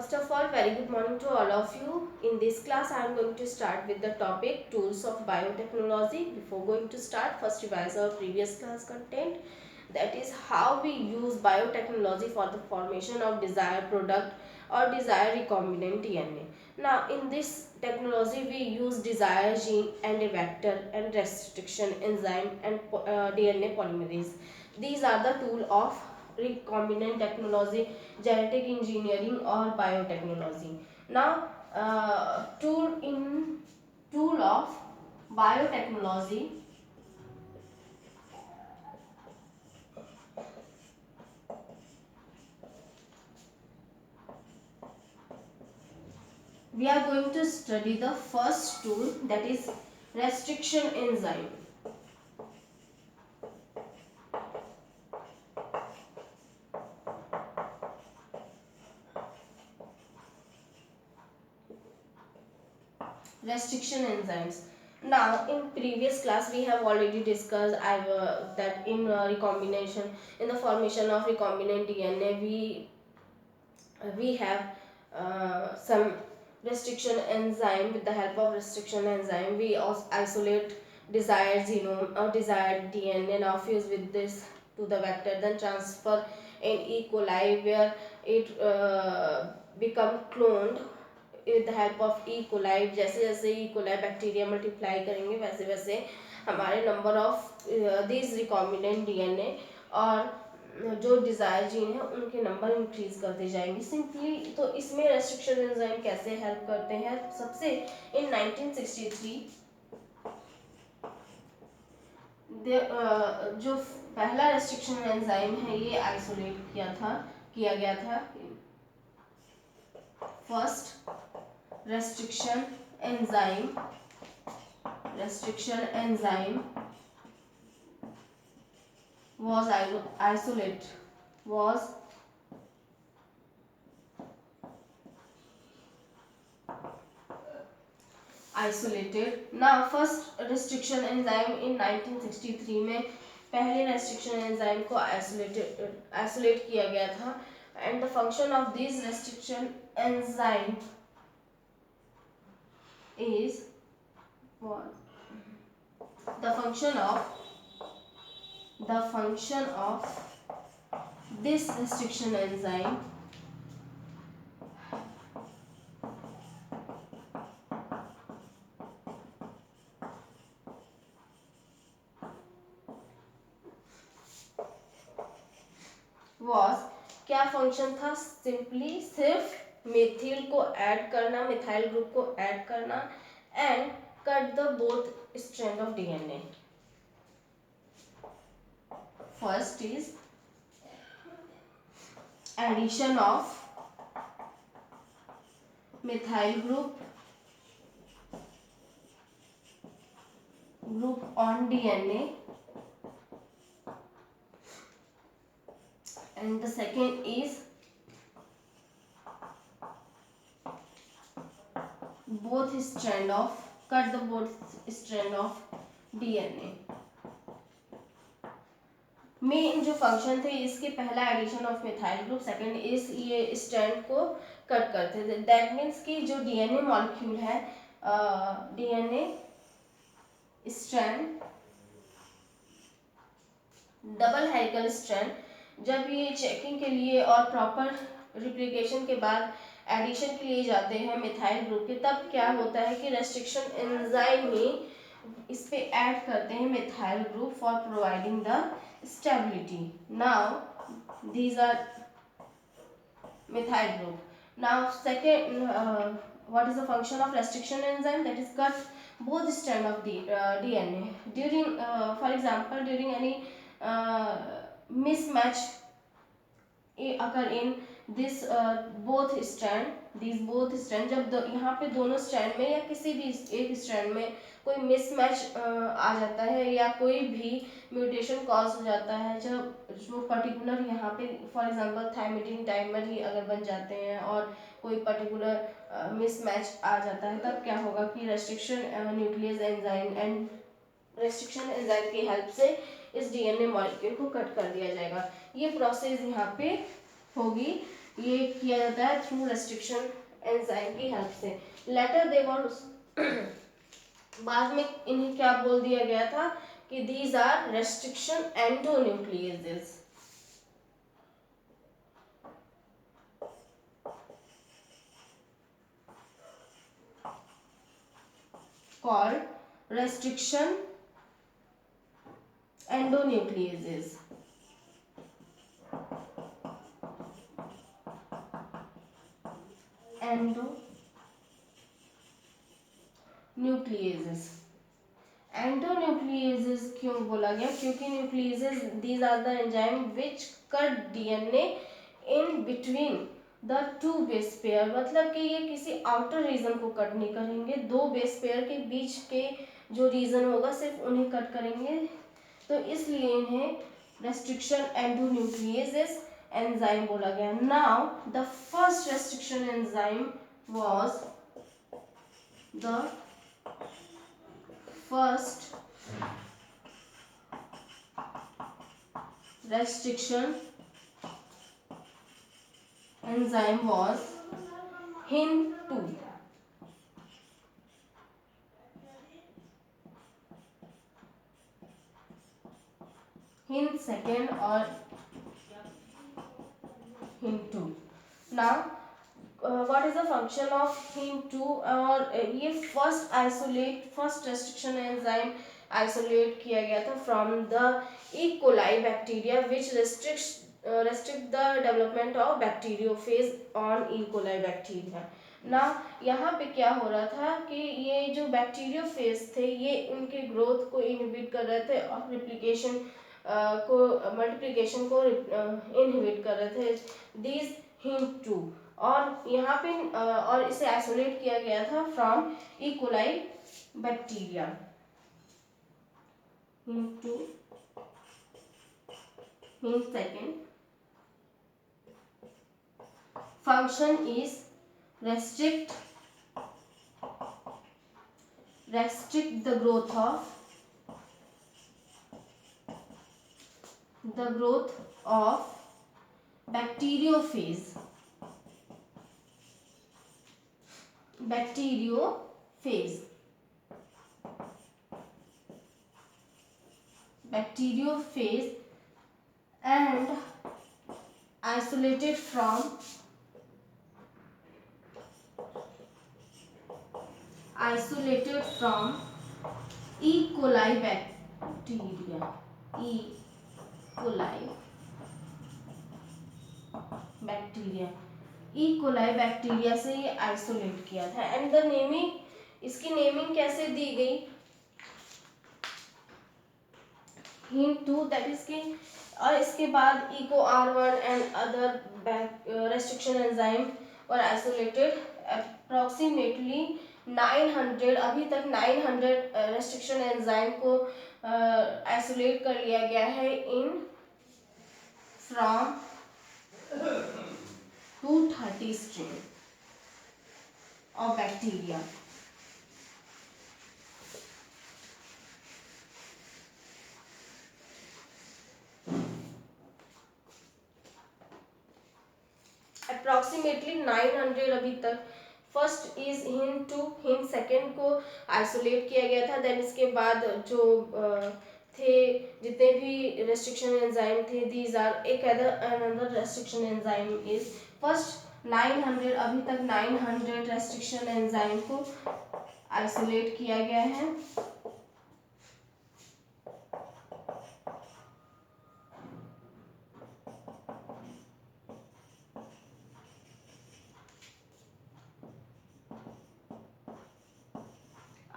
First of all, very good morning to all of you. In this class, I am going to start with the topic tools of biotechnology. Before going to start, first revise our previous class content. That is how we use biotechnology for the formation of desired product or desired recombinant DNA. Now, in this technology, we use desired gene and a vector and restriction enzyme and DNA polymerase. These are the tool of recombinant technology, genetic engineering or biotechnology. Now, tool of biotechnology, we are going to study the first tool, that is restriction enzyme. Restriction enzymes. Now, in previous class we have already discussed that in recombination, in the formation of recombinant DNA, we have some restriction enzyme. With the help of restriction enzyme, we also isolate desired genome or desired DNA, now fuse with this to the vector, then transfer in E. coli where it become cloned with the help of E. coli. जैसे जैसे E. coli bacteria multiply करेंगे वैसे वैसे हमारे number of this recombinant DNA और जो desire gene है उनके नंबर इंक्रीज करते जाएंगे सिंपली. तो इसमें रेस्ट्रिक्शन एंजाइम कैसे हेल्प करते हैं? सबसे इन 1963 जो पहला रेस्ट्रिक्शन एंजाइम है ये आइसोलेट किया गया था. First restriction enzyme was isolated. Now first restriction enzyme in 1963 में पहले restriction enzyme को isolate किया गया था. And the function of this restriction enzyme is what? The function of this restriction enzyme was, क्या फंक्शन था? सिंपली सिर्फ methyl को ऐड करना, मिथाइल ग्रुप को ऐड करना and cut the both strand of DNA. First is addition of methyl group on DNA, and the second is cut the both strand of DNA. Main जो function थे इसके, पहला addition of methyl group, second is ये strand को cut करते थे. That means कि जो DNA मॉलिक्यूल है, DNA strand, double helical strand, जब ये चेकिंग के लिए और प्रॉपर रिप्लिकेशन के बाद एडिशन के लिए जाते हैं मिथाइल ग्रुप के, तब क्या होता है कि रेस्ट्रिक्शन एंजाइम में इस पे ऐड करते हैं methyl group for providing the stability. Now these are methyl group. Now second, what is the function of restriction enzyme? That is cut both strand of the DNA during for example during any mismatch occur in this both strand, जब यहाँ पे दोनों strand में या किसी भी एक strand में कोई मिसमैच आ जाता है या कोई भी म्यूटेशन कॉज हो जाता है, जब जो पर्टिकुलर यहाँ पे फॉर एग्जांपल थायमिडिन डाइमर ही अगर बन जाते हैं और कोई पर्टिकुलर मिसमैच आ जाता है, तब क्या होगा कि restriction nucleus enzyme and restriction enzyme की हेल्प से इस DNA मॉलिक्यूल को कट कर दिया जाएगा. ये प्रोसेस यहाँ पे होगी ये किया जाता है थ्रू रेस्ट्रिक्शन एंजाइम की हेल्प से। लेटर दे वर बाद में इन्हें क्या बोल दिया गया था कि these are restriction endonucleases. Called restriction endonucleases. Endonucleases. Endonucleases क्यों बोला गया? क्योंकि nucleases these are the enzyme which cut DNA in between the two base pair. मतलब कि ये किसी आउटर रीजन को कट नहीं करेंगे, दो बेस पेयर के बीच के जो रीजन होगा सिर्फ उन्हें कट करेंगे, तो इसलिए इन्हें रेस्ट्रिक्शन एंडोन्यूक्लियेजेस एंजाइम बोला गया। Now the first restriction enzyme was the first restriction enzyme was HIN2. HIN second or HIN2. Now what is the function of HIN2? और ये फर्स्ट रेस्ट्रिक्शन एंजाइम आइसोलेट किया गया था from the E coli bacteria which restrict the development of bacteriophage on E. coli bacteria. ना यहाँ पे क्या हो रहा था कि ये जो बैक्टीरियोफेज थे ये उनके ग्रोथ को इनहिबिट कर रहे थे और रिप्लिकेशन को मल्टीप्लिकेशन को इनहिबिट कर रहे थे, दीज HIN2। और यहाँ पे और इसे आइसोलेट किया गया था from E coli bacteria. HIN2 HIN second function is restrict the growth of bacteriophage and isolated from E. coli bacteria. E. coli bacteria E coli bacteria से ये आइसोलेट किया था। एंड द नेमिंग, इसकी naming कैसे दी गई? HIN2 that is की, और इसके बाद Eco R1 and other restriction enzyme और आइसोलेटेड अप्रोक्सीमेटली 900, अभी तक 900 रेस्ट्रिक्शन एंजाइम को आइसोलेट कर लिया गया है in from 230 strain of bacteria. Approximately 900 अभी तक। First is HIN2, HIN second को आइसोलेट किया गया था। देन इसके बाद जो थे जितने भी रेस्ट्रिक्शन एंजाइम थे, दीज आर एक another restriction enzyme is first 900, अभी तक 900 रेस्ट्रिक्शन एंजाइम को आइसोलेट किया गया है।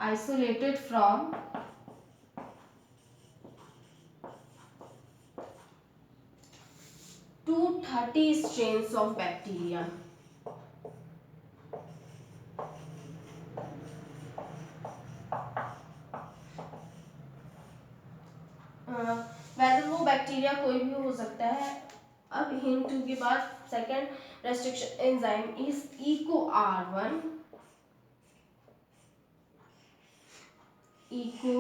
Isolated from 230 strains of bacteria. वैसे वो बैक्टीरिया कोई भी हो सकता है। अब HIN2 के बाद second restriction enzyme is Eco R1, Eco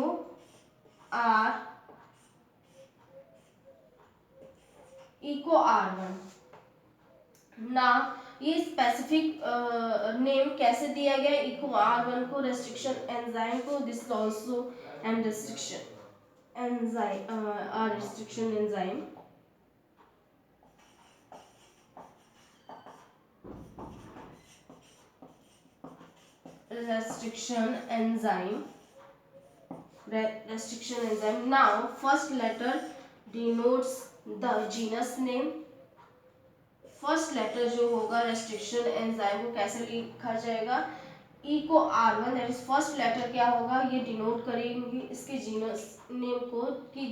R1। ना ये स्पेसिफिक नेम कैसे दिया गया, इको R1 को, रेस्ट्रिक्शन एंजाइम को, this also and restriction enzyme restriction enzyme restriction enzyme restriction enzyme. Now first letter denotes the genus name. First letter जो होगा restriction enzyme को कैसे लिखा जाएगा, ई को R1 that is first letter क्या होगा, ये डिनोट करेंगे इसके जीनस नेम को कि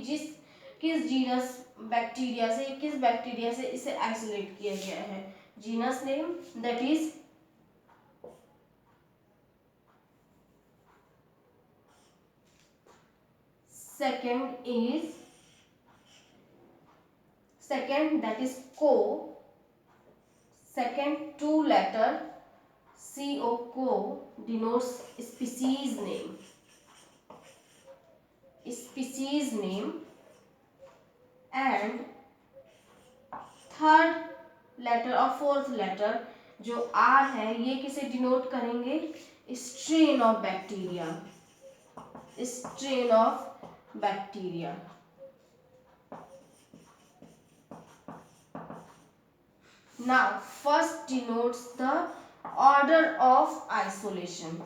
किस जीनस बैक्टीरिया से, किस बैक्टीरिया से इसे आइसोलेट किया गया है, genus name that is second that is co, second two letter co denotes species name and third letter और fourth letter जो R है ये किसे डिनोट करेंगे, strain of bacteria. Now first denotes the order of isolation.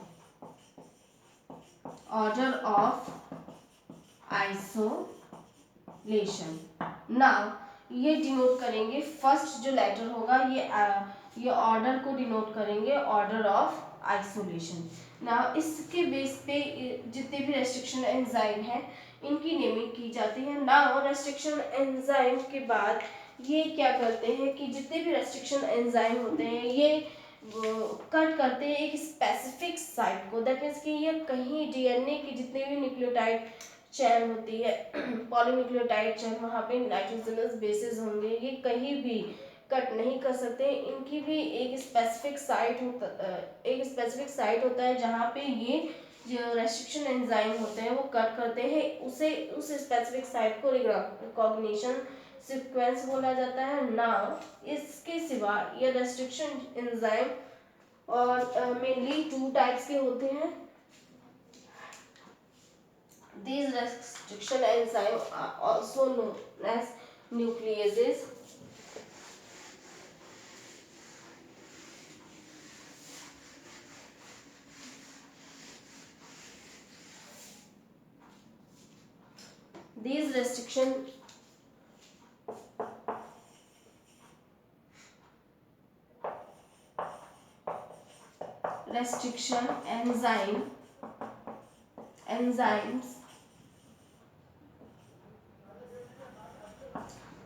Now ये denote करेंगे, first जो letter होगा ये ऑर्डर को डिनोट करेंगे, ऑर्डर ऑफ आइसोलेशन. ना इसके बेस पे जितने भी रेस्ट्रिक्शन एंजाइम है इनकी नेमिंग की जाती है. ना रेस्ट्रिक्शन एंजाइम के बाद ये क्या करते हैं कि जितने भी रेस्ट्रिक्शन एंजाइम होते हैं ये कट करते हैं एक स्पेसिफिक साइट को, दैट मीन्स कि ये कहीं डीएनए की जितने भी न्यूक्लियोटाइड चैन होती है पॉलीन्यूक्लियोटाइड चैन, वहाँ पे नाइट्रोजनस बेसेस होंगे, ये कहीं भी कट नहीं कर सकते. इनकी भी एक स्पेसिफिक साइट होता है जहाँ पे ये जो रेस्ट्रिक्शन एंजाइम होते हैं वो कट करते हैं, उस स्पेसिफिक साइट को रिकॉग्निशन सीक्वेंस बोला जाता है. नाउ इसके सिवा ये रेस्ट्रिक्शन एंजाइम और मेनली टू टाइप्स के होते हैं. These restriction enzymes are also known as nucleases. These restriction enzymes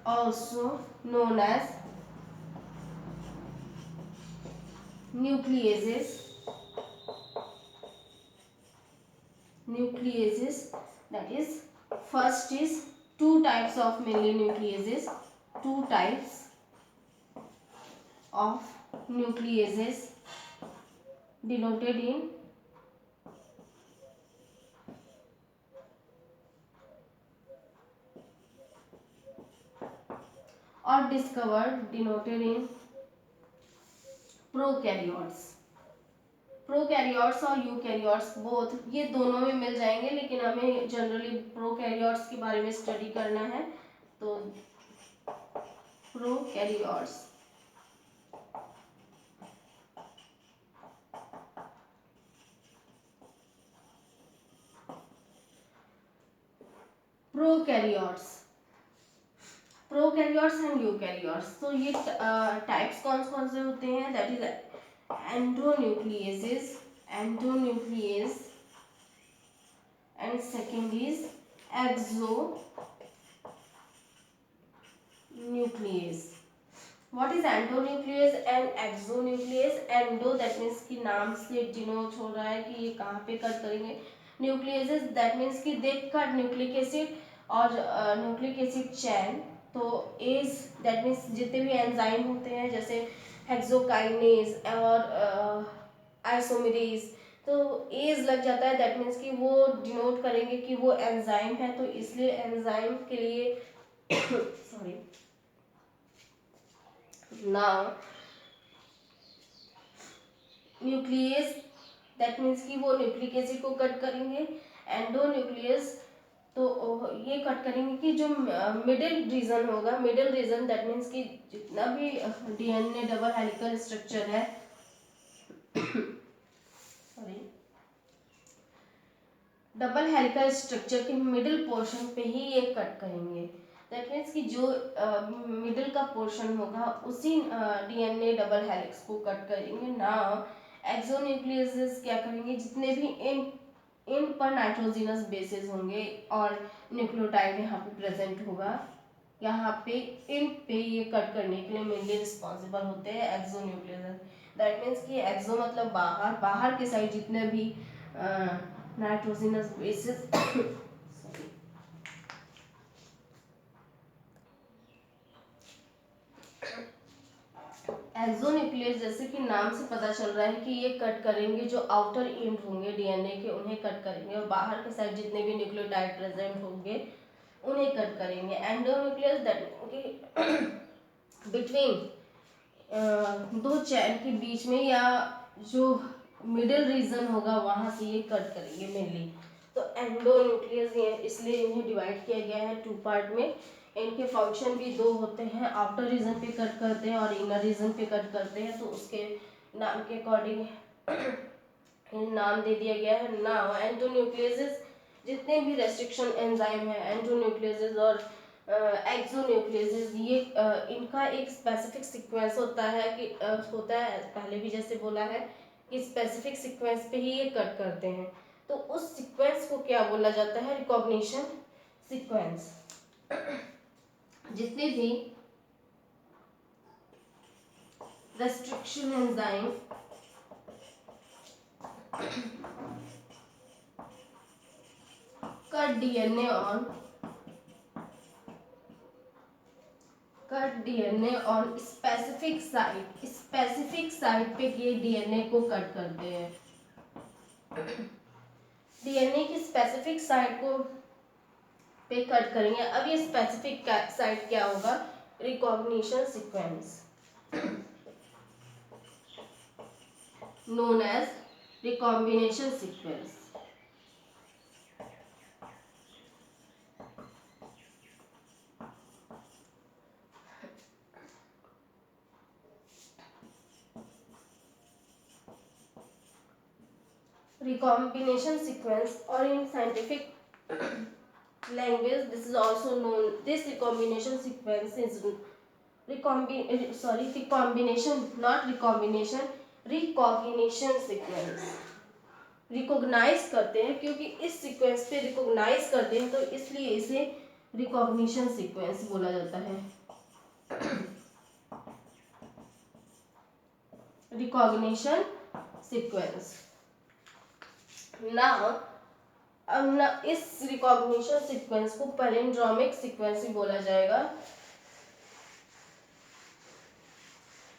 also known as nucleases. That is first is two types of mainly nucleases, denoted in or discovered denoted in prokaryotes. Prokaryotes और eukaryotes both ये दोनों में मिल जाएंगे, लेकिन हमें generally prokaryotes के बारे में स्टडी करना है. तो प्रोकैरियोट्स एंड यूकैरियोट्स. तो ये टाइप्स कौन से होते हैं, that is endonucleases and second is exonuclease. What is endonuclease and exonuclease? Endo that means कि नाम से डिनोट हो रहा है कि ये कहाँ पे कट करेंगे. न्यूक्लियस दैट मीन्स कि दे कट न्यूक्लिक एसिड और न्यूक्लिक एसिड चैन. तो एज दैट मीन्स जितने भी एंजाइम होते हैं जैसे हेक्सोकाइनेज और आइसोमेरेज, तो एज लग जाता है, दैट मीन्स कि वो डिनोट करेंगे कि वो एंजाइम है. तो इसलिए एंजाइम के लिए sorry. Now nucleus, that means कि वो न्यूक्लिक एसिड को कट करेंगे। एंडो न्यूक्लियस, तो ये कट करेंगे कि जो मिडिल रीजन होगा, मिडिल रीजन दैट मीन्स कि जितना भी डीएनए डबल हेलिकल स्ट्रक्चर है सॉरी, डबल हेलिकल स्ट्रक्चर के मिडिल पोर्शन पे ही ये कट करेंगे। दैट मीन्स कि जो मिडिल का पोर्शन होगा उसी डीएनए डबल हेलिक्स को कट करेंगे। नाउ एक्सोन्यूक्लियस क्या करेंगे, जितने भी इन पर नाइट्रोजिनस बेसेस होंगे और न्यूक्लियोटाइड यहाँ पे प्रेजेंट होगा, यहाँ पे इन पे ये कट करने के लिए मेनली रिस्पॉन्सिबल होते हैं एक्सोन्यूक्लियस। दैट मीन्स कि एक्सो मतलब बाहर, बाहर के साइड जितने भी नाइट्रोजिनस बेसेस एक्सोन्यूक्लियस, जैसे कि नाम से पता चल रहा है कि ये कट करेंगे जो आउटर एंड होंगे डीएनए के, उन्हें कट करेंगे, और बाहर के साइड जितने भी न्यूक्लियोटाइड प्रेजेंट होंगे उन्हें कट करेंगे। एंडोन्यूक्लियस दैट बिटवीन दो चैन के बीच में या जो मिडिल रीजन होगा वहां से ये कट करेंगे मेनली। तो एंडोन्यूक्लियस ये इसलिए इन्हें डिवाइड किया गया है टू पार्ट में। इनके फंक्शन भी दो होते हैं, आउटर रीजन पे कट करते हैं और इनर रीजन पे कट करते हैं, तो उसके नाम के अकॉर्डिंग नाम दे दिया गया है। नाउ एंडोन्यूक्लियस जितने भी रेस्ट्रिक्शन एंजाइम है, एंडोन्यूक्लियस और एक्सोन्यूक्लियस, ये इनका एक स्पेसिफिक सीक्वेंस होता है कि होता है, पहले भी जैसे बोला है कि स्पेसिफिक सीक्वेंस पे ही ये कट करते हैं। तो उस सीक्वेंस को क्या बोला जाता है, रिकॉग्निशन सीक्वेंस। जितने भी restriction enzyme cut DNA on specific site पे ये डीएनए को कट करते हैं। डीएनए की स्पेसिफिक साइट को पे कट करेंगे। अब ये स्पेसिफिक साइट क्या होगा, recognition sequence, known as recombination sequence। Recombination sequence, or in scientific language this is also known, this recombination sequence is recombination, not recombination, recognition sequence। Recognize करते हैं, क्योंकि इस सीक्वेंस पे रिकॉग्नाइज करते हैं तो इसलिए इसे रिकॉग्निशन सीक्वेंस बोला जाता है। Recognition sequence. नाउ अब ना इस रिकॉग्निशन सीक्वेंस को पैलिंड्रोमिक सीक्वेंस ही बोला जाएगा।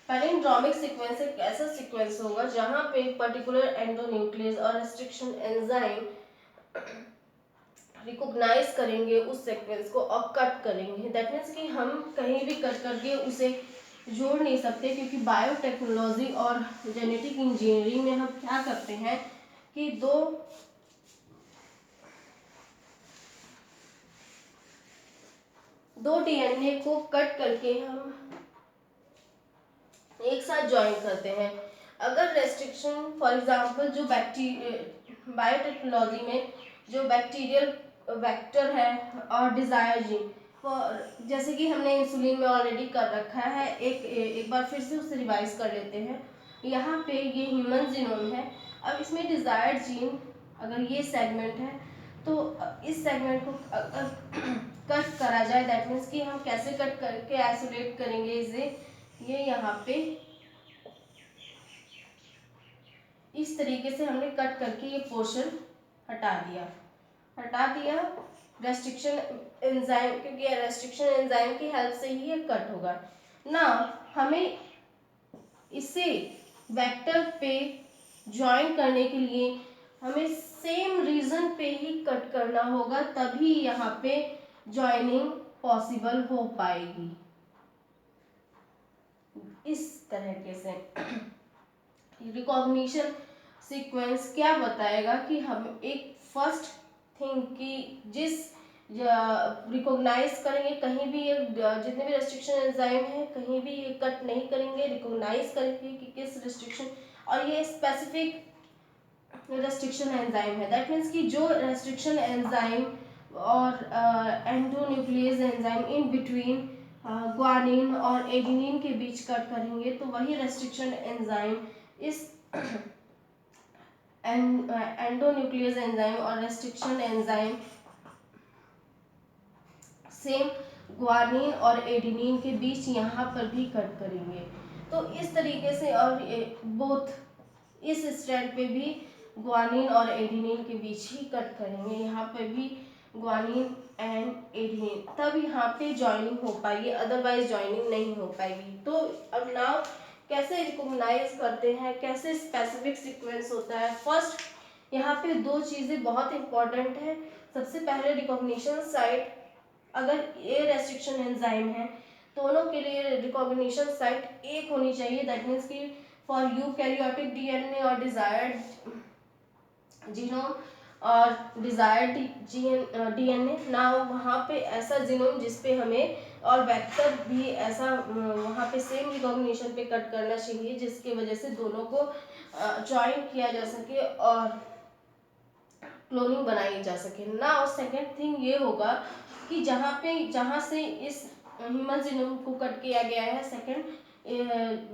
पैलिंड्रोमिक सीक्वेंस एक ऐसा सीक्वेंस होगा जहां पे पर्टिकुलर एंडोन्यूक्लियस और रेस्ट्रिक्शन एंजाइम रिकॉग्नाइज करेंगे उस सीक्वेंस को और कट करेंगे। दैट मीन्स कि हम कहीं भी कट करके उसे जोड़ नहीं सकते, क्योंकि बायोटेक्नोलॉजी और जेनेटिक इंजीनियरिंग में हम क्या करते हैं कि दो डीएनए को कट करके हम एक साथ ज्वाइन करते हैं। अगर रेस्ट्रिक्शन, फॉर एग्जांपल जो बायोटेक्नोलॉजी में जो बैक्टीरियल वेक्टर है और डिजायर जीन, जैसे कि हमने इंसुलिन में ऑलरेडी कर रखा है, एक बार फिर से उसे रिवाइज कर लेते हैं। यहाँ पे ये ह्यूमन जीनोम है। अब इसमें डिजायर्ड जीन अगर ये सेगमेंट है तो इस सेगमेंट को कट करा जाए, दैट मीन्स कि हम कैसे कट करके आइसोलेट करेंगे इसे, ये यहाँ पे इस तरीके से हमने कट करके ये पोर्शन हटा दिया रेस्ट्रिक्शन एंजाइम, क्योंकि रेस्ट्रिक्शन एंजाइम की हेल्प से ही ये कट होगा ना। हमें इसे वेक्टर पे ज्वाइन करने के लिए हमें सेम रीजन पे ही कट करना होगा, तभी यहाँ पे ज्वाइनिंग पॉसिबल हो पाएगी। इस तरीके से रिकॉग्निशन सीक्वेंस क्या बताएगा कि हम एक फर्स्ट थिंग की जिस रिकॉग्नाइज करेंगे, कहीं भी ये जितने भी रेस्ट्रिक्शन एंजाइम है कहीं भी ये कट नहीं करेंगे, रिकॉग्नाइज करेंगे कि किस रेस्ट्रिक्शन, और ये स्पेसिफिक रेस्ट्रिक्शन एंजाइम है। दैट मीन्स कि जो रेस्ट्रिक्शन एंजाइम और endonuclease enzyme in between guanine और एडेनिन के बीच कट करेंगे तो वही रेस्ट्रिक्शन एंजाइम इस एंडोन्यूक्लियस एंजाइम और रेस्ट्रिक्शन एंजाइम सेम ग्वानिन और एडेनिन के बीच यहाँ पर भी कट करेंगे। तो इस तरीके से, और बोथ इस स्ट्रैंड पे भी ग्वानिन और एडेनिन के बीच ही कट करेंगे, यहाँ पे भी ग्वानिन एंड एडेनिन, तब यहाँ पे जॉइनिंग हो पाएगी, अदरवाइज जॉइनिंग नहीं हो पाएगी। तो अब नाउ कैसे रिकॉग्नाइज करते हैं, कैसे स्पेसिफिक सीक्वेंस होता है। फर्स्ट यहाँ पे दो चीज़ें बहुत इंपॉर्टेंट है। सबसे पहले रिकॉग्निशन साइट, अगर ए रेस्ट्रिक्शन एंजाइम है दोनों के लिए रिकॉग्निशन साइट एक होनी चाहिए। दैट मीन्स कि फॉर यूकैरियोटिक डीएनए और डिजायर्ड जीनोम और डिजायर्ड डीएनए ना वहाँ पे ऐसा जीनोम जिसपे हमें, और वेक्टर भी ऐसा वहाँ पे सेम रिकॉग्निशन पे कट करना चाहिए जिसकी वजह से दोनों को ज्वाइन किया जा सके और क्लोनिंग बनाई जा सके ना। और सेकेंड थिंग ये होगा कि जहाँ से इस ह्यूमन जीनोम को कट किया गया है, सेकेंड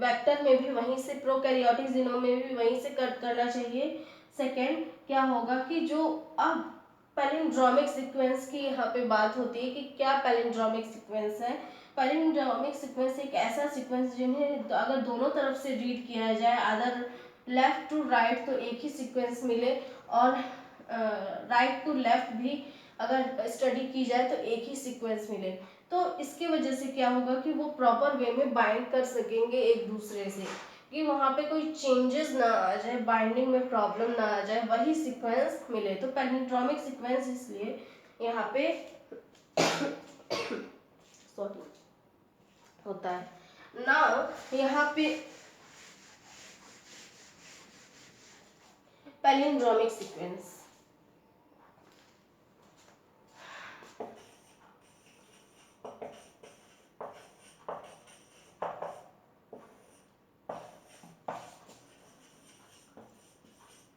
वेक्टर में भी वहीं से, प्रोकैरियोटिक जीनोम में भी वहीं से कट करना चाहिए। सेकेंड क्या होगा कि जो अब पैलिंड्रोमिक सीक्वेंस की यहाँ पे बात होती है कि क्या पैलिंड्रोमिक सीक्वेंस है। पैलिंड्रोमिक सीक्वेंस एक ऐसा सीक्वेंस जिन्हें अगर दोनों तरफ से रीड किया जाए, अदर लेफ्ट टू राइट, तो एक ही सीक्वेंस मिले, और राइट टू लेफ्ट भी अगर स्टडी की जाए तो एक ही सीक्वेंस मिले। तो इसकी वजह से क्या होगा कि वो प्रॉपर वे में बाइंड कर सकेंगे एक दूसरे से, कि वहाँ पे कोई चेंजेस ना आ जाए, बाइंडिंग में प्रॉब्लम ना आ जाए, वही सीक्वेंस मिले। तो पैलिंड्रोमिक सीक्वेंस इसलिए यहाँ पे सॉरी होता है ना। यहाँ पे पैलिंड्रोमिक सीक्वेंस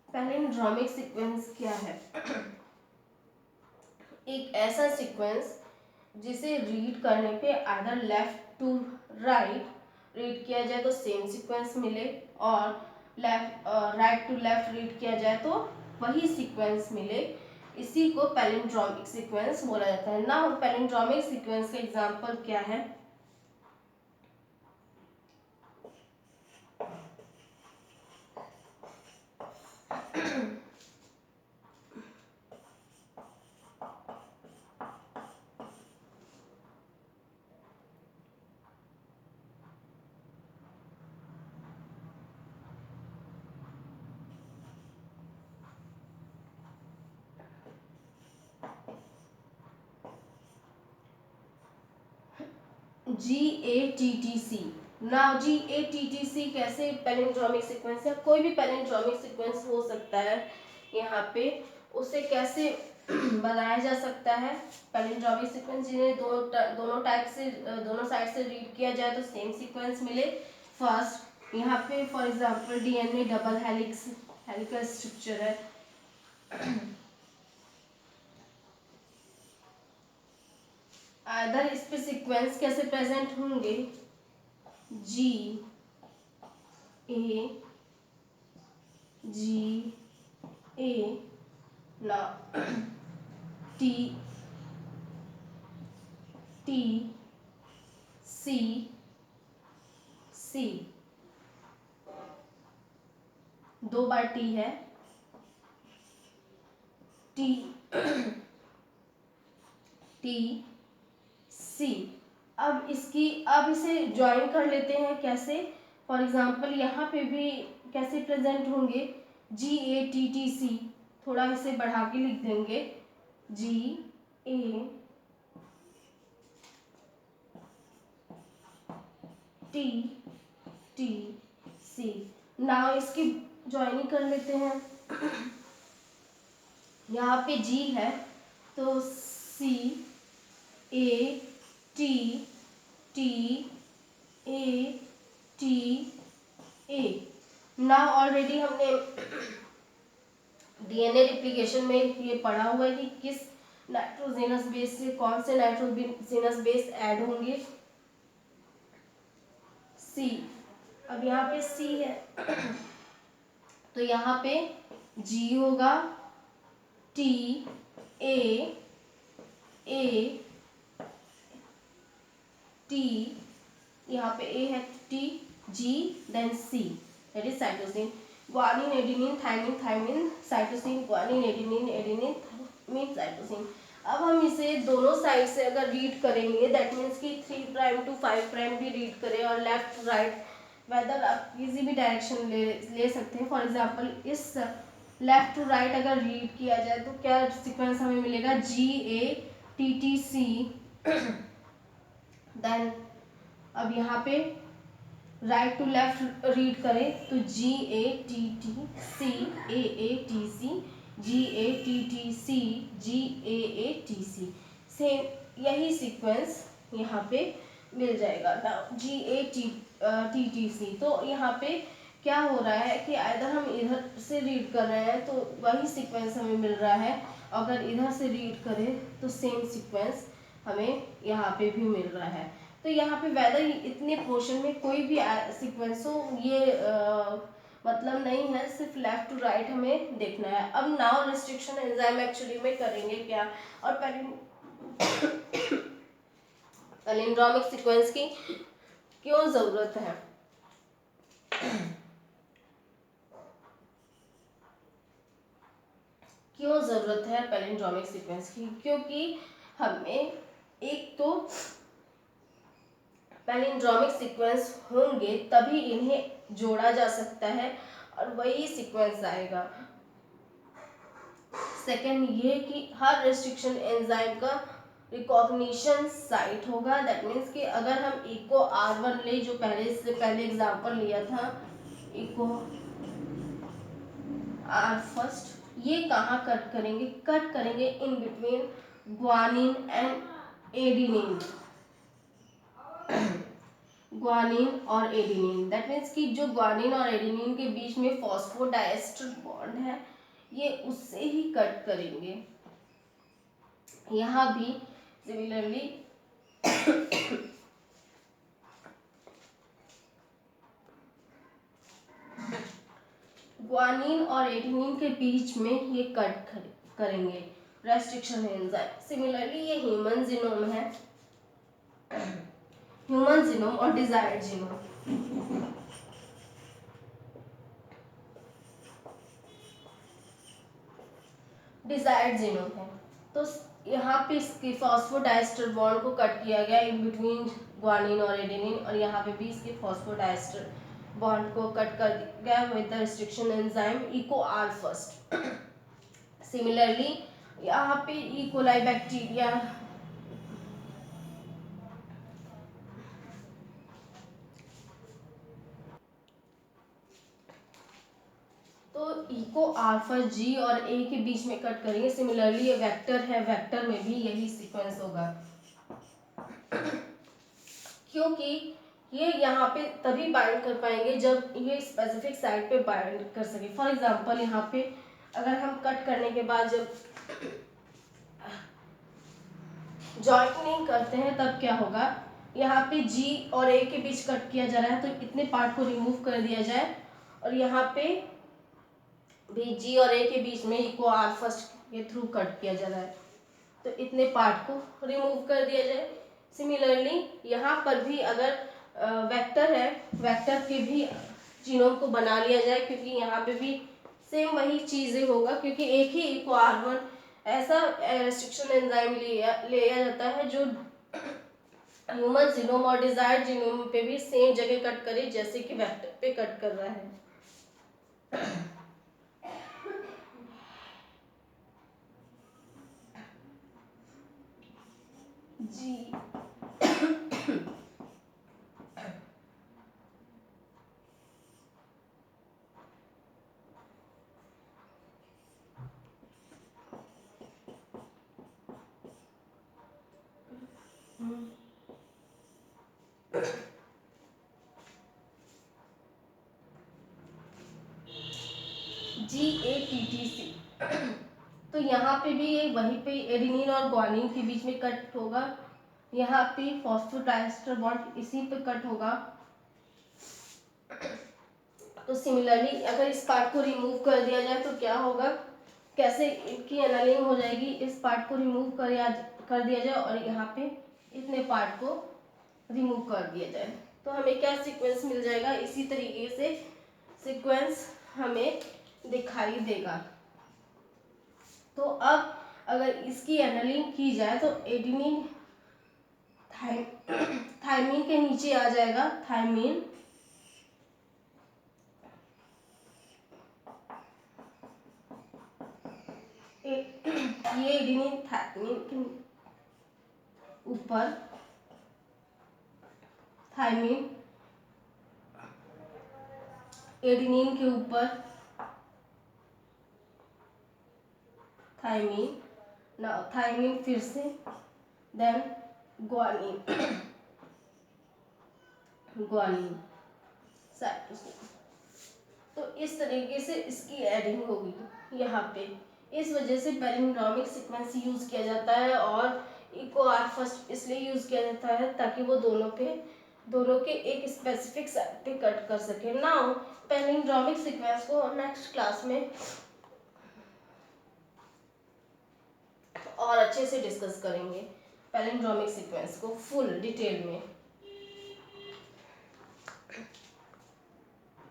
पैलिंड्रोमिक सीक्वेंस क्या है? एक ऐसा सीक्वेंस जिसे रीड करने पे either left to right read किया जाए तो सेम सीक्वेंस मिले, और left right to left read किया जाए तो वही सीक्वेंस मिले। इसी को पैलिंड्रोमिक सीक्वेंस बोला जाता है ना। पैलिंड्रोमिक सीक्वेंस का एग्जांपल क्या है? GATTC ना। GATTC कैसे पैलिंड्रोमिक सीक्वेंस है? कोई भी पैलिंड्रोमिक सीक्वेंस हो सकता है यहाँ पे, उसे कैसे बनाया जा सकता है? पैलिंड्रोमिक सीक्वेंस जिन्हें दोनों टाइप से, दोनों साइड से रीड किया जाए तो सेम सीक्वेंस मिले। फर्स्ट यहाँ पे for example DNA double helical structure है। अदर इस पे सीक्वेंस कैसे प्रेजेंट होंगे? G A G A ना T T C C, दो बार T है, T T C। अब इसे ज्वाइन कर लेते हैं कैसे? फॉर एग्जांपल यहाँ पे भी कैसे प्रेजेंट होंगे? GATTC, थोड़ा इसे बढ़ा के लिख देंगे, GATTC नाउ इसकी ज्वाइनिंग कर लेते हैं। यहाँ पे जी है तो C A T T A T A. Now already हमने डीएनए रिप्लिकेशन में ये पढ़ा हुआ है कि किस नाइट्रोजेनस बेस से कौन से नाइट्रोजेनस बेस ऐड होंगे, सी। अब यहाँ पे सी है तो यहाँ पे जी होगा, टी ए टी, यहाँ पे ए है T G then C, that is cytosine. Guanine adenine thymine thymine cytosine, guanine adenine adenine thymine cytosine. अब हम इसे दोनों साइड से अगर रीड करेंगे दैट मीन्स कि 3 प्राइम टू 5 प्राइम भी रीड करें और लेफ्ट राइट वेदर आप किसी भी डायरेक्शन ले सकते हैं। फॉर एग्जांपल इस लेफ्ट टू राइट अगर रीड किया जाए तो क्या सीक्वेंस हमें मिलेगा, G A T T C. Then अब यहाँ पे राइट टू लेफ्ट रीड करें तो G A T C A T C, G A T C G A T C. Same यही सीक्वेंस यहाँ पे मिल जाएगा जी ए टी सी। तो यहाँ पे क्या हो रहा है कि अगर हम इधर से रीड कर रहे हैं तो वही सीक्वेंस हमें मिल रहा है, अगर इधर से रीड करें तो सेम सीक्वेंस हमें यहाँ पे भी मिल रहा है। तो यहाँ पे वेदर इतने पोर्शन में कोई भी सीक्वेंस हो ये मतलब नहीं है, सिर्फ लेफ्ट टू राइट हमें देखना है। अब नाउ रिस्ट्रिक्शन एंजाइम एक्चुअली में करेंगे क्या और पैलिंड्रोमिक सीक्वेंस की क्यों जरूरत है। क्यों जरूरत है पैलिंड्रोमिक सीक्वेंस की, क्योंकि हमें एक तो पैलिंड्रोमिक सीक्वेंस होंगे तभी इन्हें जोड़ा जा सकता है और वही सीक्वेंस आएगा। सेकेंड ये कि हर रेस्ट्रिक्शन एंजाइम का रिकॉग्निशन साइट होगा, दैट मीन्स कि अगर हम इको R1 ले जो पहले एग्जांपल लिया था इको R फर्स्ट, ये कहाँ कट करेंगे, कट करेंगे in between guanine and adenine, guanine और एडिनिन। दैट मीन्स कि जो ग्वानिन और एडिनिन के बीच में फॉस्फोडाइएस्टर बॉन्ड है ये उससे ही कट करेंगे। यहाँ भी सिमिलरली ग्वानिन और एडिनिन के बीच में ये कट करेंगे रेस्ट्रिक्शन एंजाइम। सिमिलरली ये ह्यूमन जीनोम है, ह्यूमन जीनोम और डिजायर्ड जीनोम। डिजायर्ड जीनोम है तो यहाँ पे इसके फॉस्फोडाइएस्टर बॉन्ड को कट किया गया इन बिटवीन ग्वानिन और एडेनिन, और यहाँ पे भी इसके फॉस्फोडाइएस्टर बॉन्ड को कट कर गया with the restriction enzyme Eco R first. Similarly यहाँ पे इकोलाई बैक्टीरिया तो इको R फर्स्ट जी और ए के बीच में कट करेंगे। सिमिलरली ये वेक्टर है, वेक्टर में भी यही सीक्वेंस होगा क्योंकि ये यहाँ पे तभी बाइंड कर पाएंगे जब ये स्पेसिफिक साइट पे बाइंड कर सके। फॉर एग्जांपल यहाँ पे अगर हम कट करने के बाद जब जॉइंटनिंग करते हैं तब क्या होगा, यहाँ पे जी और ए के बीच कट किया जा रहा है तो इतने पार्ट को रिमूव कर दिया जाए, और यहाँ पे भी जी और ए के बीच में इको R फर्स्ट ये थ्रू कट किया जा रहा है तो इतने पार्ट को रिमूव कर दिया जाए। सिमिलरली यहाँ पर भी अगर वेक्टर है, वेक्टर के भी जीनोम को बना लिया जाए क्योंकि यहाँ पे भी सेम वही चीज़ें होगा क्योंकि एक ही इको R1 ऐसा रेस्ट्रिक्शन एंजाइम लिया जाता है जो ह्यूमन जीनोम और डिजायर्ड जीनोम पे भी सेम जगह कट करे जैसे कि वेक्टर पे कट कर रहा है। जी GATTC। तो यहाँ पे भी ये वहीं पे एडेनिन और ग्वानिन के बीच में कट होगा, यहाँ पे फॉस्फोडाइस्टर बॉन्ड इसी पे कट होगा। तो सिमिलरली अगर इस पार्ट को रिमूव कर दिया जाए तो क्या होगा, कैसे इनकी एनालिंग हो जाएगी, इस पार्ट को रिमूव कर दिया जाए और यहाँ पे इतने पार्ट को रिमूव कर दिया जाए तो हमें क्या सीक्वेंस मिल जाएगा, इसी तरीके से सीक्वेंस हमें दिखाई देगा। तो अब अगर इसकी एनालिंग की जाए तो एडेनिन थायमिन के नीचे आ जाएगा, थायमिन ये एडेनिन थायमिन के ऊपर, थायमिन एडेनिन के ऊपर, थायमिन ना थायमिन फिर से, देन ग्वानिन, ग्वानिन साइटोसिन। तो इस तरीके से इसकी एडिंग होगी यहाँ पे। इस वजह से पैलिंड्रोमिक सीक्वेंस यूज किया जाता है और इको आर फर्स्ट इसलिए यूज किया जाता है ताकि वो दोनों के एक स्पेसिफिक साइड पे कट कर सके। नाउ पैलिंड्रोमिक सीक्वेंस को नेक्स्ट क्लास में और अच्छे से डिस्कस करेंगे, पैलिंड्रोमिक सीक्वेंस को फुल डिटेल में।